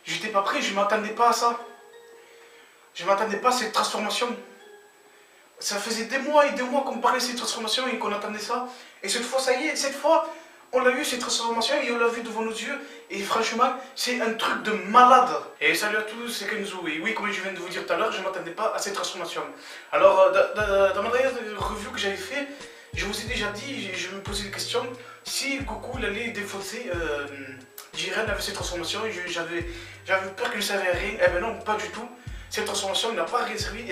J'étais pas prêt, je m'attendais pas à ça. Je m'attendais pas à cette transformation. Ça faisait des mois et des mois qu'on parlait de cette transformation et qu'on attendait ça. Et cette fois, ça y est, cette fois, on l'a eu, cette transformation, et on l'a vu devant nos yeux. Et franchement, c'est un truc de malade. Et salut à tous, c'est Kenzo. Et oui, comme je viens de vous dire tout à l'heure, je ne m'attendais pas à cette transformation. Alors, dans ma dernière review que j'avais fait, je vous ai déjà dit, je me posais des questions. Si Goku il allait défausser Jiren avec cette transformation, j'avais peur qu'il ne servait à rien. Eh ben non, pas du tout. Cette transformation n'a pas rien servi,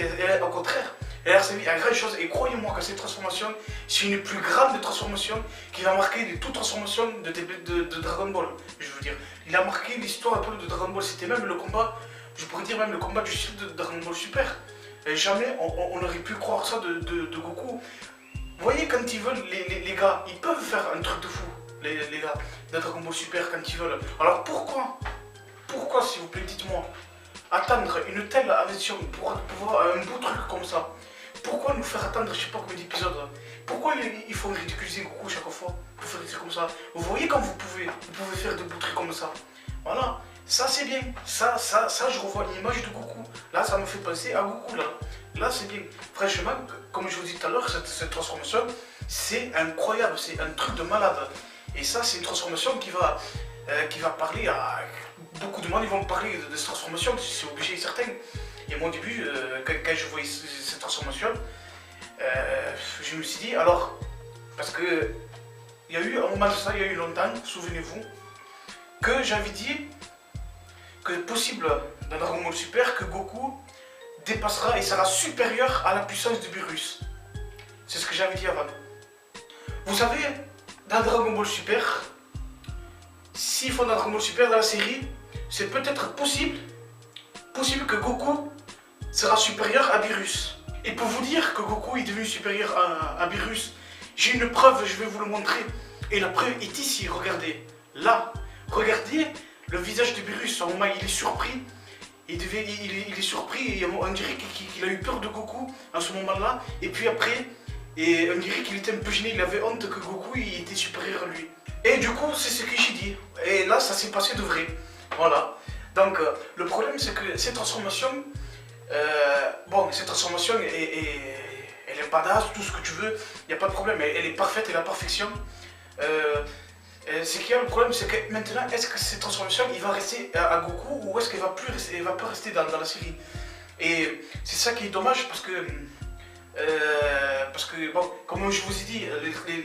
au contraire. Elle a servi à grande chose, et croyez-moi que cette transformation, c'est une plus grande transformation qui va marquer de toute transformation de Dragon Ball. Je veux dire, il a marqué l'histoire un peu de Dragon Ball. C'était même le combat, je pourrais dire même le combat du style de Dragon Ball Super. Et jamais on aurait pu croire ça de Goku. Vous voyez, quand ils veulent, les gars, ils peuvent faire un truc de fou, les gars, de Dragon Ball Super quand ils veulent. Alors pourquoi, s'il vous plaît, dites-moi, attendre une telle aversion pour pouvoir un beau truc comme ça? Pourquoi nous faire attendre je sais pas combien d'épisodes? Pourquoi il faut ridiculiser Goku chaque fois pour faire des trucs comme ça? Vous voyez quand vous pouvez faire de beaux trucs comme ça. Voilà, ça c'est bien. Ça je revois l'image de Goku. Là ça me fait penser à Goku là. Là c'est bien. Franchement, comme je vous dis tout à l'heure, cette transformation, c'est incroyable, c'est un truc de malade. Et ça c'est une transformation qui va parler à beaucoup de monde. Ils vont parler de cette transformation, c'est obligé et certain. Et moi au début, quand je voyais cette transformation, je me suis dit, alors, parce que il y a eu un moment de ça, il y a eu longtemps, souvenez-vous, que j'avais dit que possible dans Dragon Ball Super que Goku dépassera et sera supérieur à la puissance de Beerus. C'est ce que j'avais dit avant. Vous savez, dans Dragon Ball Super, s'ils font dans Dragon Ball Super dans la série, c'est peut-être possible que Goku sera supérieur à Beerus. Et pour vous dire que Goku est devenu supérieur à Beerus, j'ai une preuve, je vais vous le montrer. Et la preuve est ici, regardez. Là, regardez le visage de Beerus. À un moment, il est surpris. Il est surpris et on dirait qu'il a eu peur de Goku à ce moment-là. Et puis après, on dirait qu'il était un peu gêné. Il avait honte que Goku il était supérieur à lui. Et du coup, c'est ce que j'ai dit. Et là, ça s'est passé de vrai. Voilà. Donc, le problème, c'est que cette transformation, cette transformation, elle est badass, tout ce que tu veux, il n'y a pas de problème, elle est parfaite, elle est la perfection. C'est qu'il y a le problème, c'est que maintenant, est-ce que cette transformation, il va rester à Goku ou est-ce qu'elle va plus rester dans la série? Et c'est ça qui est dommage parce que, comme je vous ai dit,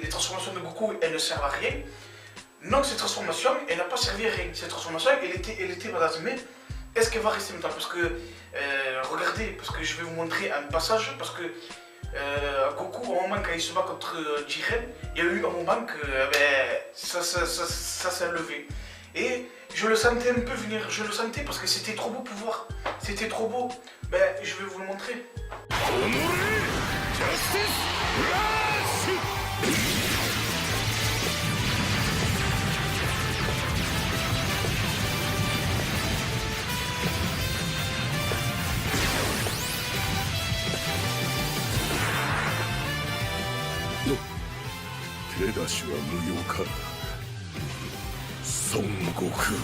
les transformations de Goku, elles ne servent à rien. Donc cette transformation, elle n'a pas servi à rien. Cette transformation, elle était badass. Mais est-ce qu'elle va rester maintenant? Parce que, regardez, parce que je vais vous montrer un passage, parce que Goku, au moment quand il se bat contre Jiren, il y a eu un moment que ça s'est levé. Et je le sentais un peu venir, je le sentais parce que c'était trop beau pour voir. C'était trop beau. Je vais vous le montrer. 手出しは無用か。孫悟空。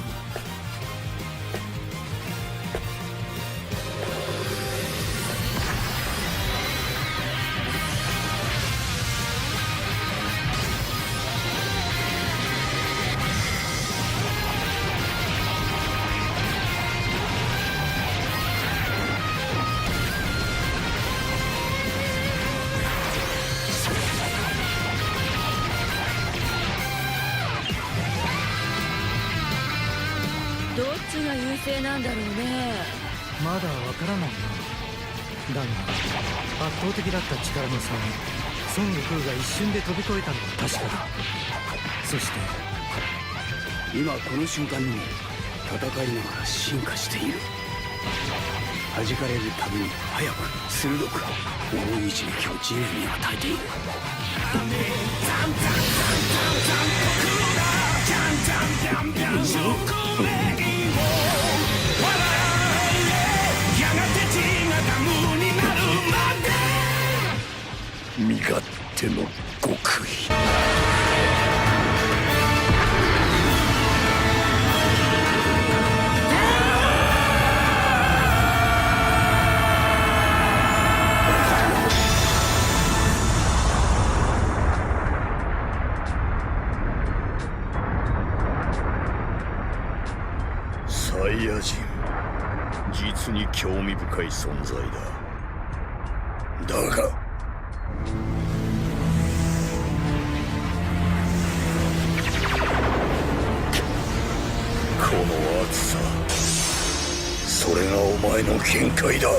どっちが優勢なんだろうね。まだわからないな。だが圧倒的だった力の差を孫悟空が一瞬で飛び越えたのは確かだ。そして今この瞬間にも戦いながら進化している。弾かれるたびに速く鋭く重い一撃を地面に与えている。身勝手の極意。サイヤ人、実に興味深い存在だ。だがこの熱さ、それがお前の限界だ。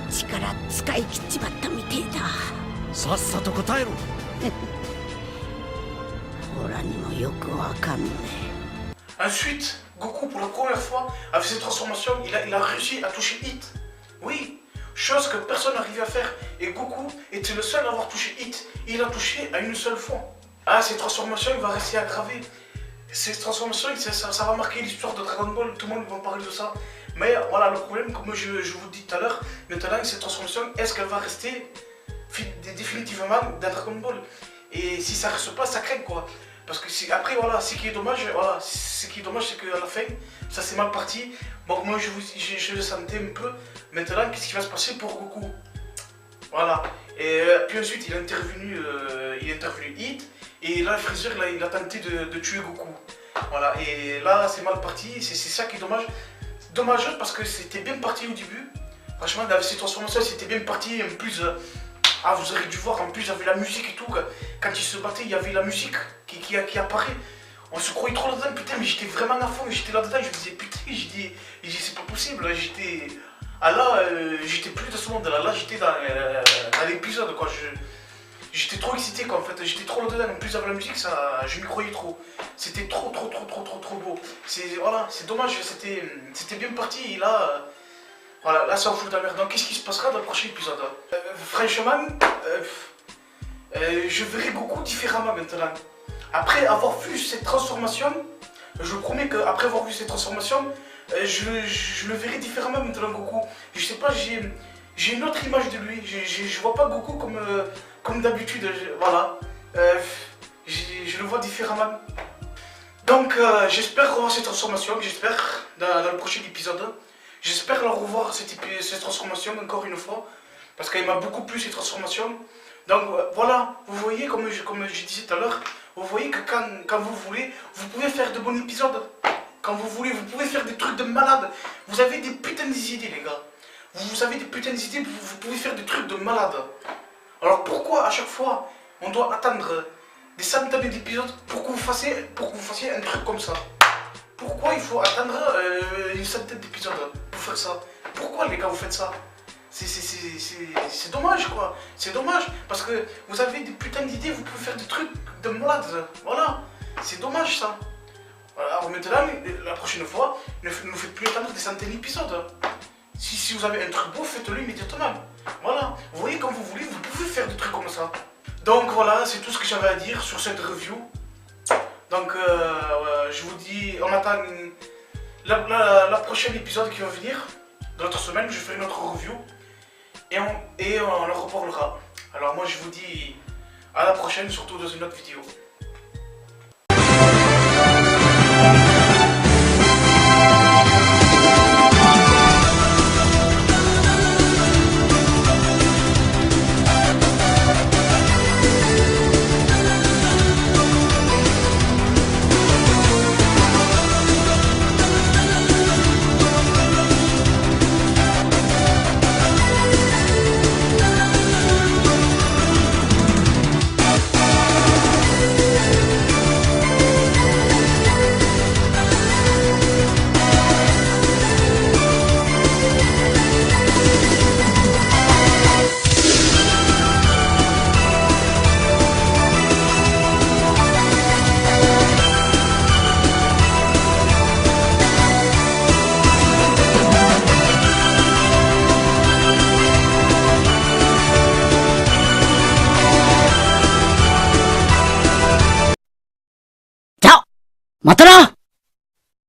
力使い切っちまったみてえだ。さっさと答えろ。オラにもよくわかんねえ。 Ensuite, Goku, pour la première fois, avec ses transformations, il a réussi à toucher Hit. Oui, chose que personne n'arrivait à faire. Et Goku était le seul à avoir touché Hit. Il a touché à une seule fois. Ah, ces transformations, il va rester aggravé. Ces transformations, ça va marquer l'histoire de Dragon Ball. Tout le monde va parler de ça. Mais voilà, le problème, comme je vous dis tout à l'heure, maintenant, cette transformation, est-ce qu'elle va rester définitivement dans Dragon Ball? Et si ça ne reste pas, ça craint quoi. Parce que après, voilà, ce qui est dommage, c'est qu'à la fin, ça s'est mal parti. Bon, moi, je le sentais un peu. Maintenant, qu'est-ce qui va se passer pour Goku? Voilà. Et puis ensuite, il est intervenu Hit. Et là, Freezer, là, il a tenté de tuer Goku. Voilà. Et là, c'est mal parti. C'est ça qui est dommage. Dommage parce que c'était bien parti au début. Franchement, avec ces transformations, c'était bien parti. En plus, vous aurez dû voir, en plus, il y avait la musique et tout. Quand il se battait, il y avait la musique qui apparaît. On se croyait trop là-dedans, putain, mais j'étais vraiment à fond. J'étais là-dedans, je me disais, putain, j'ai dit, c'est pas possible. J'étais. Ah là, j'étais plus dans ce monde-là. Là, j'étais dans l'épisode, quoi. J'étais trop excité, quoi, en fait. J'étais trop là-dedans. En plus, avec la musique, ça, je m'y croyais trop. C'était trop beau. Voilà, c'est dommage, c'était bien parti. Et là. Voilà, là ça en fout de la merde. Donc qu'est-ce qui se passera dans le prochain épisode? Franchement, je verrai Goku différemment maintenant. Après avoir vu cette transformation, je vous promets qu'après avoir vu cette transformation, je le verrai différemment maintenant Goku. Je sais pas, j'ai une autre image de lui. Je vois pas Goku comme d'habitude. Voilà, je le vois différemment. Donc j'espère revoir cette transformation, j'espère dans le prochain épisode. J'espère leur revoir cette transformation encore une fois, parce qu'elle m'a beaucoup plu cette transformation. Donc voilà, vous voyez, comme je disais tout à l'heure, vous voyez que quand vous voulez, vous pouvez faire de bons épisodes. Quand vous voulez, vous pouvez faire des trucs de malade. Vous avez des putains d'idées les gars. Vous avez des putains d'idées, vous pouvez faire des trucs de malade. Alors pourquoi à chaque fois on doit attendre des centaines d'épisodes pour que vous fassiez un truc comme ça? Pourquoi il faut attendre une centaine d'épisodes pour faire ça? Pourquoi les gars vous faites ça? C'est dommage quoi. C'est dommage parce que vous avez des putains d'idées, vous pouvez faire des trucs de malade. Voilà. C'est dommage ça. Voilà. Alors maintenant, la prochaine fois, ne faites plus attendre des centaines d'épisodes. Si vous avez un truc beau, faites-le immédiatement. Voilà. Vous voyez quand vous voulez, vous pouvez faire des trucs comme ça. Donc voilà, c'est tout ce que j'avais à dire sur cette review. Donc je vous dis, on attend la prochaine épisode qui va venir. Dans l'autre semaine, je ferai une autre review. Et on en reparlera. Alors moi je vous dis à la prochaine, surtout dans une autre vidéo. Ciao! またな